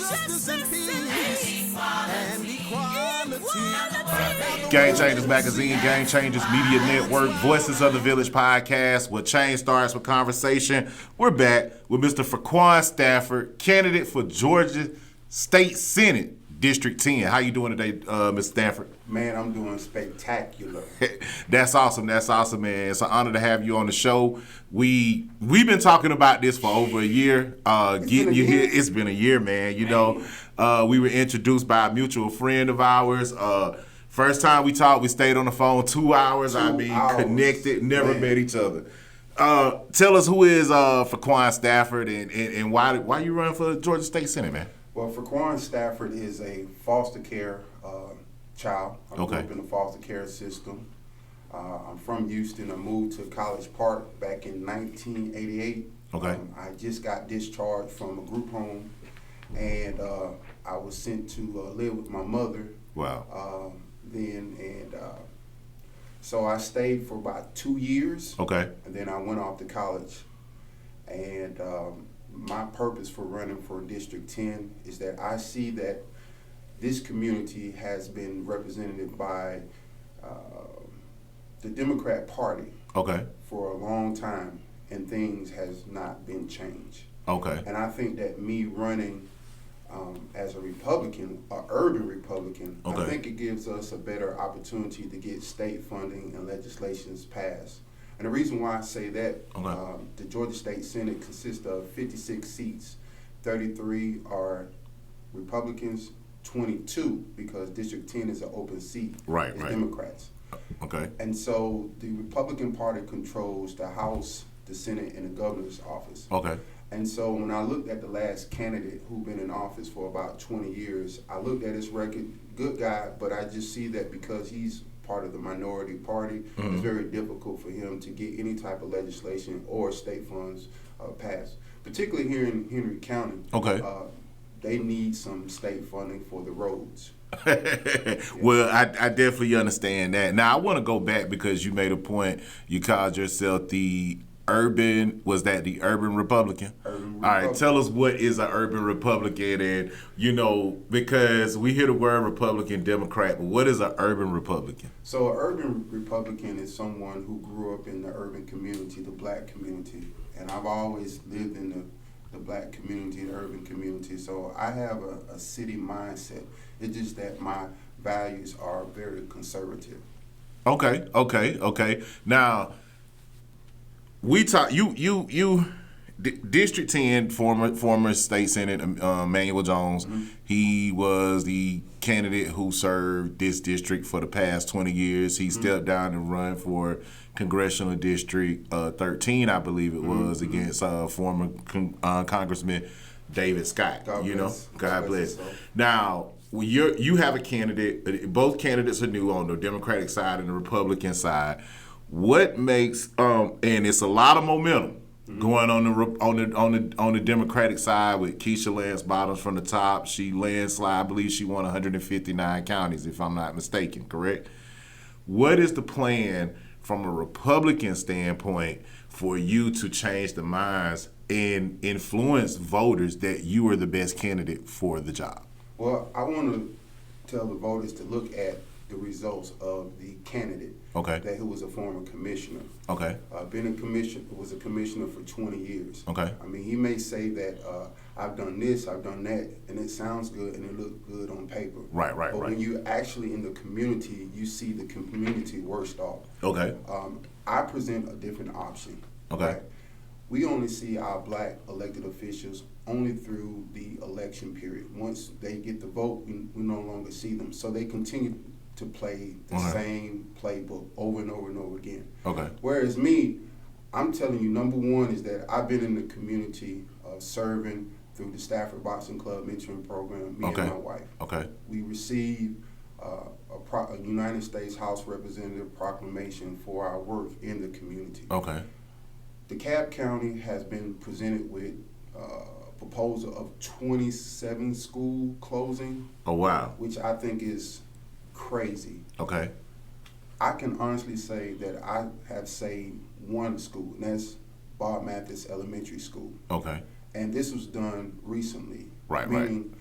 justice and peace and equality. Game Changers Magazine, Game Changers Media Network, Voices of the Village podcast, where change starts with conversation. We're back with Mr. Furquan Stafford, candidate for Georgia State Senate, District 10. How you doing today, Mr. Stafford? Man, I'm doing spectacular. That's awesome, man. It's an honor to have you on the show. We've been talking about this for over a year. Getting you here, it's been a year, man. You know, we were introduced by a mutual friend of ours. First time we talked, we stayed on the phone 2 hours. Connected, never met each other. Tell us who is Furquan Stafford and why you running for Georgia State Senate, man? Well, Furquan Stafford is a foster care child. I grew up in the foster care system. I'm from Houston. I moved to College Park back in 1988. Okay. I just got discharged from a group home, and I was sent to live with my mother. Wow. So I stayed for about 2 years. Okay. And then I went off to college. And my purpose for running for District 10 is that I see that this community has been represented by the Democrat Party for a long time, and things has not been changed. Okay. And I think that me running as a Republican, an urban Republican, I think it gives us a better opportunity to get state funding and legislations passed. And the reason why I say that, the Georgia State Senate consists of 56 seats. 33 are Republicans, 22 because District 10 is an open seat. Right. Democrats. Okay. And so the Republican Party controls the House, the Senate, and the governor's office. Okay. And so when I looked at the last candidate who'd been in office for about 20 years, I looked at his record, good guy, but I just see that because he's part of the minority party, it's very difficult for him to get any type of legislation or state funds passed. Particularly here in Henry County, they need some state funding for the roads. Well, I definitely understand that. Now, I want to go back because you made a point. You called yourself the urban Republican? Urban Republican. All right, tell us what is an urban Republican, and, you know, because we hear the word Republican, Democrat, but what is an urban Republican? So an urban Republican is someone who grew up in the urban community, the black community, and I've always lived in the black community, the urban community, so I have a city mindset. It's just that my values are very conservative. Okay. Now, we talk. District 10, former state senator Manuel Jones. He was the candidate who served this district for the past 20 years. He stepped down and run for congressional district 13, I believe it was, against former Congressman David Scott. God bless. Now, you have a candidate. Both candidates are new on the Democratic side and the Republican side. What makes and it's a lot of momentum going on the Democratic side with Keisha Lance Bottoms from the top. She landslide, I believe she won 159 counties, if I'm not mistaken. Correct? What is the plan from a Republican standpoint for you to change the minds and influence voters that you are the best candidate for the job? Well, I want to tell the voters to look at the results of the candidate who was a former commissioner. Was a commissioner for 20 years. I mean, he may say that I've done this, I've done that, and it sounds good and it looks good on paper. But when you're actually in the community, you see the community worst off. I present a different option. Right? We only see our black elected officials only through the election period. Once they get the vote, we no longer see them. So they continue to play the same playbook over and over and over again. Whereas me, I'm telling you, number one is that I've been in the community serving through the Stafford Boxing Club mentoring program, me and my wife. We received a United States House Representative proclamation for our work in the community. DeKalb County has been presented with a proposal of 27 school closing. Which I think is crazy. I can honestly say that I have saved one school, and that's Bob Mathis Elementary School. And this was done recently. Meaning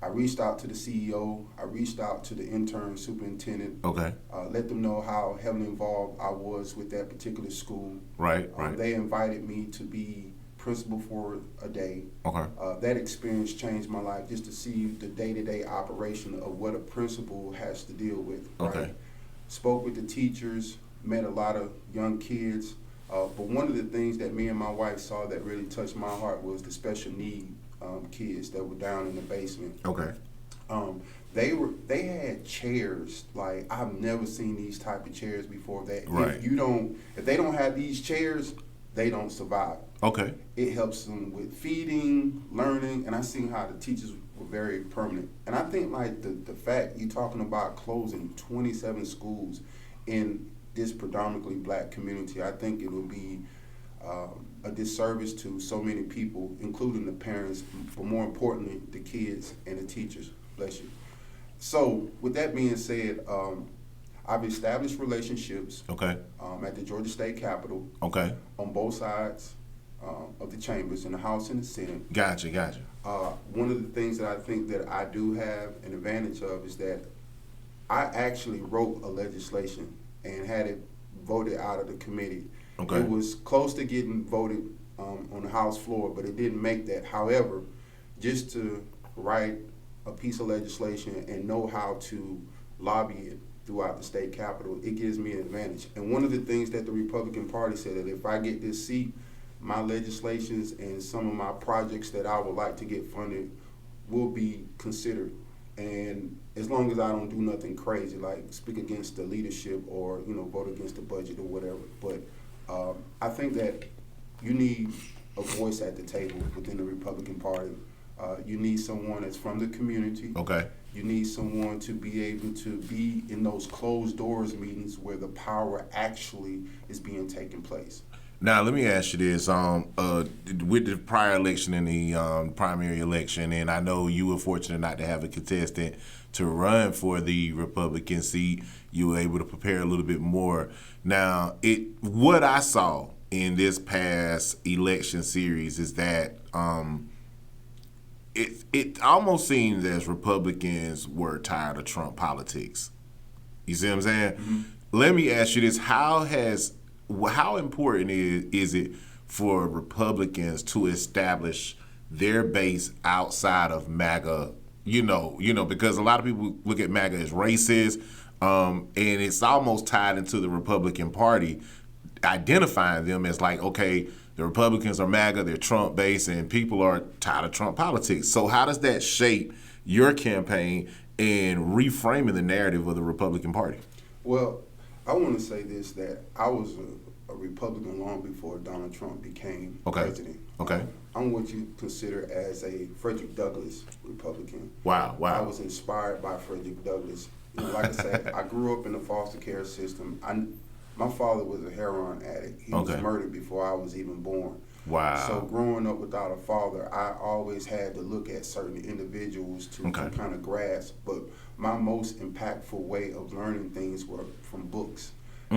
I reached out to the CEO. I reached out to the intern superintendent. Okay. Let them know how heavily involved I was with that particular school. Right. They invited me to be principal for a day. Okay. That experience changed my life, just to see the day-to-day operation of what a principal has to deal with. Okay. Right? Spoke with the teachers, met a lot of young kids. But one of the things that me and my wife saw that really touched my heart was the special need kids that were down in the basement. Okay. They had chairs like I've never seen these type of chairs before. That right. if they don't have these chairs, they don't survive. Okay. It helps them with feeding, learning, and I seen how the teachers were very permanent. And I think like the fact you're talking about closing 27 schools in this predominantly black community, I think it will be a disservice to so many people, including the parents, but more importantly, the kids and the teachers. Bless you. So with that being said, I've established relationships. Okay. At the Georgia State Capitol. Okay. On both sides of the chambers, in the House and the Senate. Gotcha. One of the things that I think that I do have an advantage of is that I actually wrote a legislation and had it voted out of the committee. Okay. It was close to getting voted on the House floor, but it didn't make that. However, just to write a piece of legislation and know how to lobby it throughout the state capitol, it gives me an advantage. And one of the things that the Republican Party said that if I get this seat, my legislations and some of my projects that I would like to get funded will be considered. And as long as I don't do nothing crazy, like speak against the leadership or vote against the budget or whatever. But I think that you need a voice at the table within the Republican Party. You need someone that's from the community. Okay. You need someone to be able to be in those closed doors meetings where the power actually is being taken place. Now, let me ask you this. With the prior election and the primary election, and I know you were fortunate not to have a contestant to run for the Republican seat, you were able to prepare a little bit more. Now, what I saw in this past election series is that it almost seems as Republicans were tired of Trump politics. You see what I'm saying? Mm-hmm. Let me ask you this: how important is it for Republicans to establish their base outside of MAGA? Because a lot of people look at MAGA as racist, and it's almost tied into the Republican Party, identifying them as like, okay, the Republicans are MAGA, they're Trump-based, and people are tired of Trump politics. So how does that shape your campaign and reframing the narrative of the Republican Party? Well, I want to say this, that I was a Republican long before Donald Trump became president. Okay. I'm what you consider as a Fredrick Douglass Republican. Wow. I was inspired by Fredrick Douglass. Like I said, I grew up in the foster care system. My father was a heroin addict. He was murdered before I was even born. Wow. So growing up without a father, I always had to look at certain individuals to kind of grasp. But my most impactful way of learning things were from books.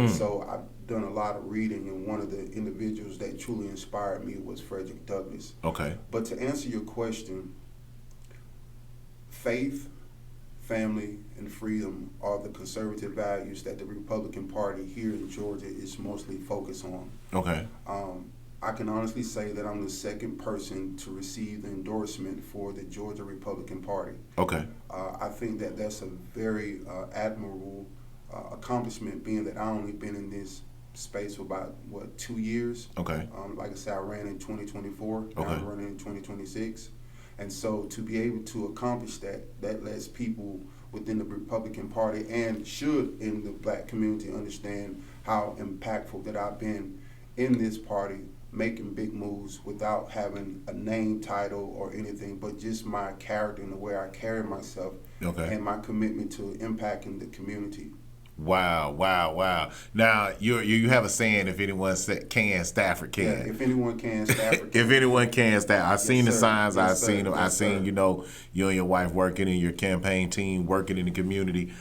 So I've done a lot of reading, and one of the individuals that truly inspired me was Fredrick Douglass. Okay. But to answer your question, faith, family, and freedom are the conservative values that the Republican Party here in Georgia is mostly focused on. Okay. I can honestly say that I'm the second person to receive the endorsement for the Georgia Republican Party. Okay. I think that that's a very admirable accomplishment, being that I only been in this space for about 2 years. Okay. Like I said, I ran in 2024. Okay. Now I'm running in 2026. And so to be able to accomplish that lets people within the Republican Party and should in the black community understand how impactful that I've been in this party, making big moves without having a name, title, or anything, but just my character and the way I carry myself and my commitment to impacting the community. Wow. Now, you have a saying, if anyone can, Stafford can. Yeah, if anyone can, Stafford can. If anyone can, Stafford. I've seen the signs. Yes, I've seen them. I've seen, you and your wife working in your campaign team, working in the community.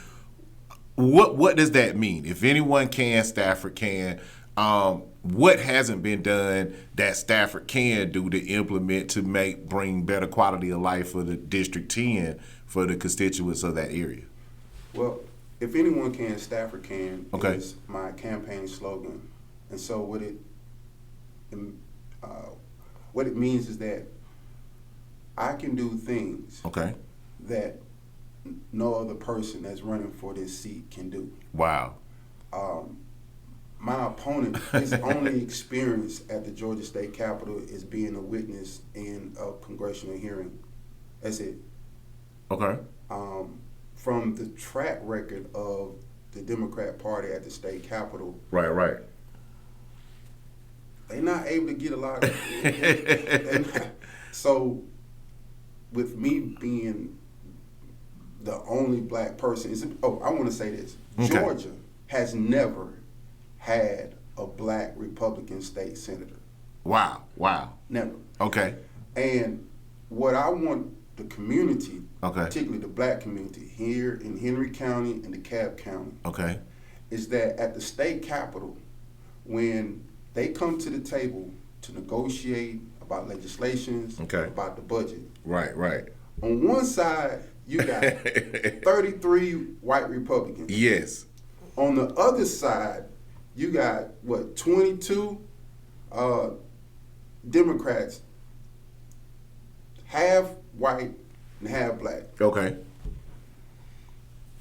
What does that mean? If anyone can, Stafford can. What hasn't been done that Stafford can do to implement to bring better quality of life for the District 10 for the constituents of that area? Well, if anyone can, Stafford can. Okay. Is my campaign slogan, and so what it means is that I can do things that no other person that's running for this seat can do. Wow. My opponent, his only experience at the Georgia State Capitol is being a witness in a congressional hearing. That's it. Okay. From the track record of the Democrat Party at the state capitol. Right. They're not able to get a lot of So with me being the only black person, I want to say this. Okay. Georgia has never had a black Republican state senator. Wow. Never. Okay. And what I want the community, particularly the black community here in Henry County and DeKalb County, is that at the state capitol, when they come to the table to negotiate about legislations, about the budget. Right. On one side, you got 33 white Republicans. Yes. On the other side, you got, 22 Democrats, half white and half black. Okay.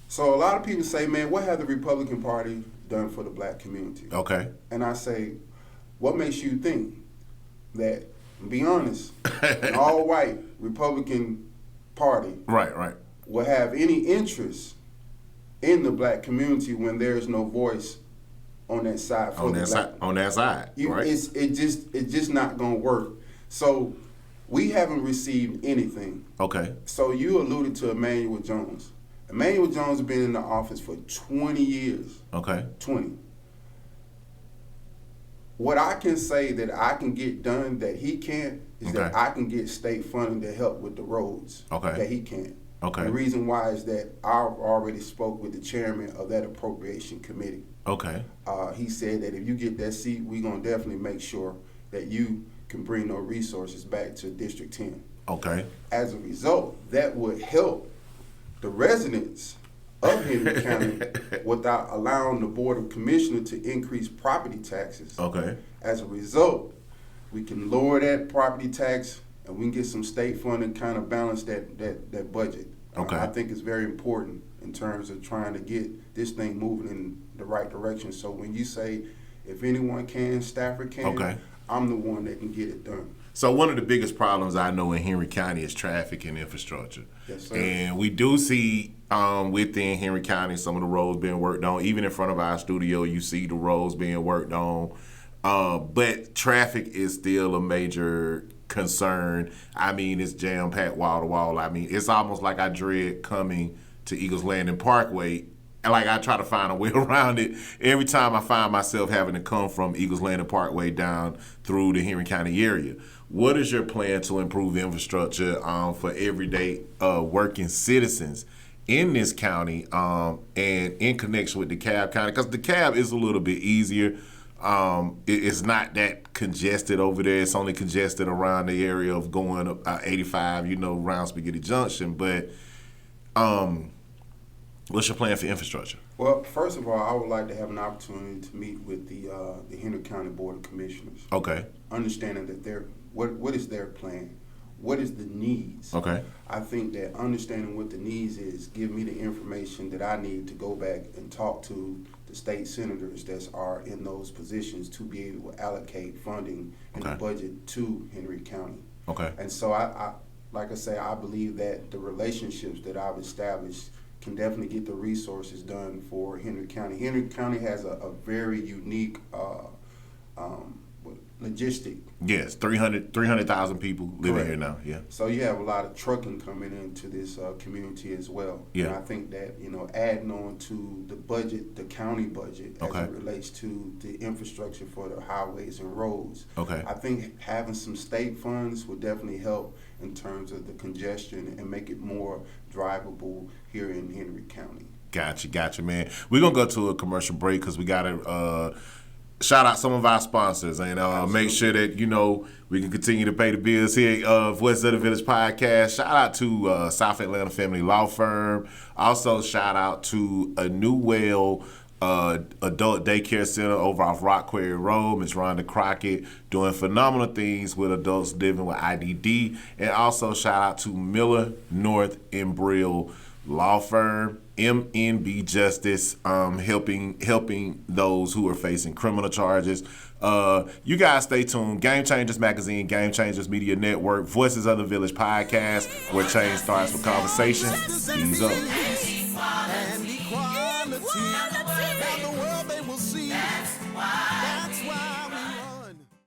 So a lot of people say, man, what have the Republican Party done for the black community? Okay. And I say, what makes you think that, be honest, an all-white Republican Party will have any interest in the black community when there's no voice on that side for the black? On that side, right? It's just not gonna work. So we haven't received anything. Okay. So you alluded to Emmanuel Jones. Emmanuel Jones has been in the office for 20 years. Okay. 20. What I can say that I can get done that he can't is that I can get state funding to help with the roads that he can't. Okay. The reason why is that I already spoke with the chairman of that appropriation committee. Okay. He said that if you get that seat, we're going to definitely make sure that you can bring those resources back to District 10. Okay. As a result, that would help the residents of Henry County without allowing the Board of Commissioners to increase property taxes. Okay. As a result, we can lower that property tax and we can get some state funding, kind of balance that budget. Okay. I think it's very important in terms of trying to get this thing moving in the right direction. So when you say, if anyone can, Stafford can, I'm the one that can get it done. So one of the biggest problems I know in Henry County is traffic and infrastructure. Yes, sir. And we do see within Henry County some of the roads being worked on. Even in front of our studio, you see the roads being worked on. But traffic is still a major concern. I mean, it's jam-packed wall to wall. I mean, it's almost like I dread coming to Eagles Landing Parkway. And like I try to find a way around it. Every time I find myself having to come from Eagles Landing Parkway down through the Henry County area. What is your plan to improve infrastructure for everyday working citizens in this county and in connection with DeKalb County? Because DeKalb is a little bit easier. It's not that congested over there. It's only congested around the area of going up 85, around Spaghetti Junction. But what's your plan for infrastructure? Well, first of all, I would like to have an opportunity to meet with the Henry County Board of Commissioners. Okay. Understanding that what is their plan? What is the needs? Okay. I think that understanding what the needs is give me the information that I need to go back and talk to the state senators that are in those positions to be able to allocate funding in the budget to Henry County. Okay. And so I like I say, I believe that the relationships that I've established can definitely get the resources done for Henry County. Henry County has a very unique logistic. Yes, 300,000 people living here now. Yeah. So you have a lot of trucking coming into this community as well. Yeah. And I think that adding on to the budget, the county budget, as it relates to the infrastructure for the highways and roads. Okay. I think having some state funds would definitely help in terms of the congestion and make it more drivable here in Henry County. Gotcha, man. We're gonna go to a commercial break because we gotta shout out some of our sponsors and make sure that, you know, we can continue to pay the bills here of West of the Village podcast. Shout out to South Atlanta Family Law Firm. Also, shout out to a New Well adult daycare center over off Rock Quarry Road. Ms. Rhonda Crockett doing phenomenal things with adults living with IDD. And also, shout out to Miller North and Brill Law Firm. MNB Justice, helping those who are facing criminal charges. You guys stay tuned. Game Changers Magazine, Game Changers Media Network, Voices of the Village podcast, where change starts with conversation. Ease up. And equality. Now the world they will see. That's why.